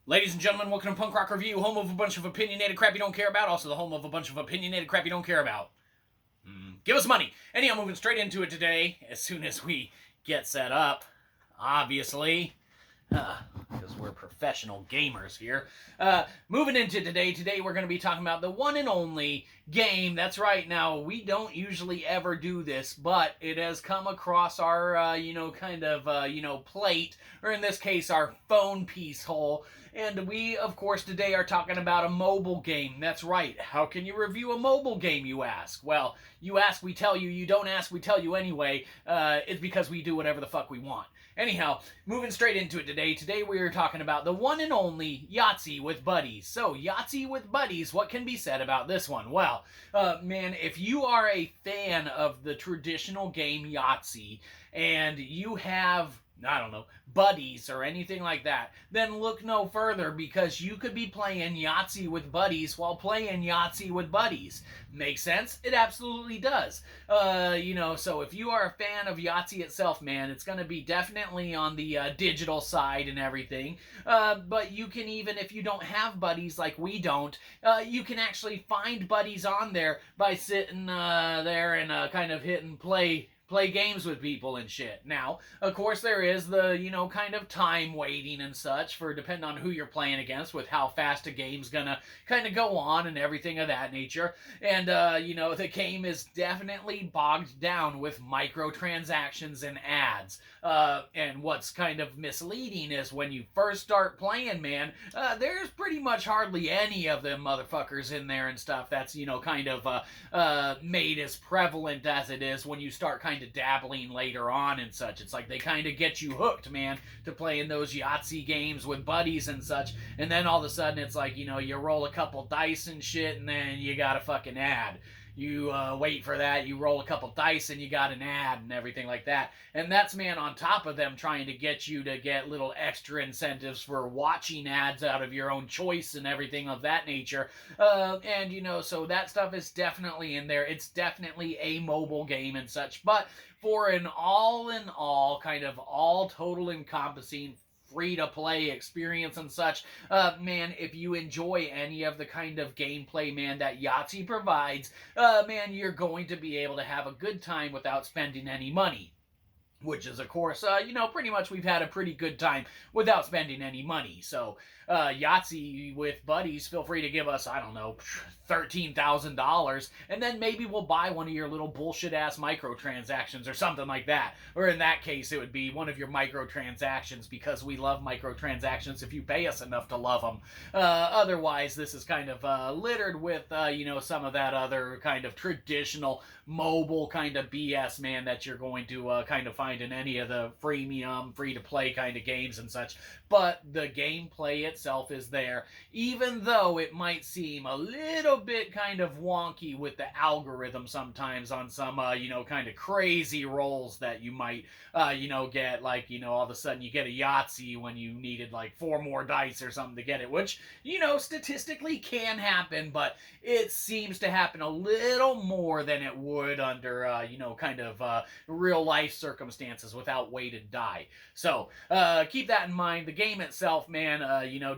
Ladies and gentlemen, welcome to Punk Rock Review, home of a bunch of opinionated crap you don't care about, also the home of a bunch of opinionated crap you don't care about. Give us money. Anyhow, moving straight into it today, as soon as we get set up, obviously, because we're professional gamers here. Moving into today we're going to be talking about the one and only game. That's right. Now, we don't usually ever do this, but it has come across our, plate, or in this case, our phone piece hole. And we, of course, today are talking about a mobile game. That's right. How can you review a mobile game, you ask? Well, you ask, we tell you. You don't ask, we tell you anyway. It's because we do whatever the fuck we want. Anyhow, moving straight into it today. Today we are talking about the one and only Yahtzee with Buddies. So, Yahtzee with Buddies, what can be said about this one? Well, man, if you are a fan of the traditional game Yahtzee, and you have, I don't know, buddies or anything like that, then look no further, because you could be playing Yahtzee with Buddies while playing Yahtzee with Buddies. Makes sense? It absolutely does. So if you are a fan of Yahtzee itself, man, it's going to be definitely on the digital side and everything. But you can, even if you don't have buddies like we don't, you can actually find buddies on there by sitting there and kind of hitting play games with people and shit. Now, of course, there is the, kind of time waiting and such, for depending on who you're playing against, with how fast a game's gonna kind of go on and everything of that nature. And, the game is definitely bogged down with microtransactions and ads. And what's kind of misleading is when you first start playing, man, there's pretty much hardly any of them motherfuckers in there and stuff that's, made as prevalent as it is when you start kind of dabbling later on and such. It's like they kind of get you hooked, man, to playing those Yahtzee games with buddies and such, and then all of a sudden it's like, you roll a couple dice and shit, and then you got a fucking ad. You wait for that, you roll a couple dice, and you got an ad and everything like that. And that's, man, on top of them trying to get you to get little extra incentives for watching ads out of your own choice and everything of that nature. So that stuff is definitely in there. It's definitely a mobile game and such. But for an all-in-all, kind of all total encompassing free-to-play experience and such, man, if you enjoy any of the kind of gameplay, man, that Yahtzee provides, man, you're going to be able to have a good time without spending any money. Which is, of course, pretty much we've had a pretty good time without spending any money. So, Yahtzee with Buddies, feel free to give us, I don't know, $13,000, and then maybe we'll buy one of your little bullshit-ass microtransactions or something like that. Or in that case, it would be one of your microtransactions, because we love microtransactions if you pay us enough to love them. Otherwise, this is kind of littered with, some of that other kind of traditional mobile kind of BS, man, that you're going to kind of find in any of the freemium, free-to-play kind of games and such. But the gameplay itself is there, even though it might seem a little bit kind of wonky with the algorithm sometimes on some, kind of crazy rolls that you might, get, like, all of a sudden you get a Yahtzee when you needed, like, 4 more dice or something to get it, which, statistically can happen, but it seems to happen a little more than it would under, real-life circumstances without weighted die. So, keep that in mind. The game itself, man,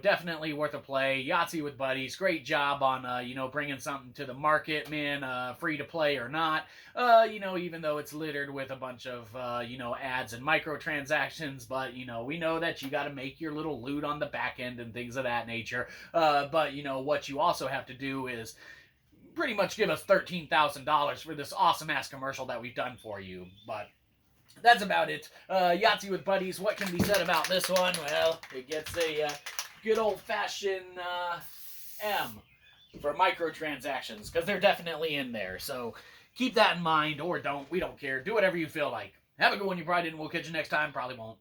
definitely worth a play. Yahtzee with Buddies, great job on, bringing something to the market, man, free to play or not. Even though it's littered with a bunch of, ads and microtransactions, but, we know that you got to make your little loot on the back end and things of that nature. But, what you also have to do is pretty much give us $13,000 for this awesome-ass commercial that we've done for you. But that's about it. Yahtzee with Buddies, what can be said about this one? Well, it gets a good old-fashioned M for microtransactions, because they're definitely in there. So keep that in mind, or don't. We don't care. Do whatever you feel like. Have a good one, you probably didn't. We'll catch you next time. Probably won't.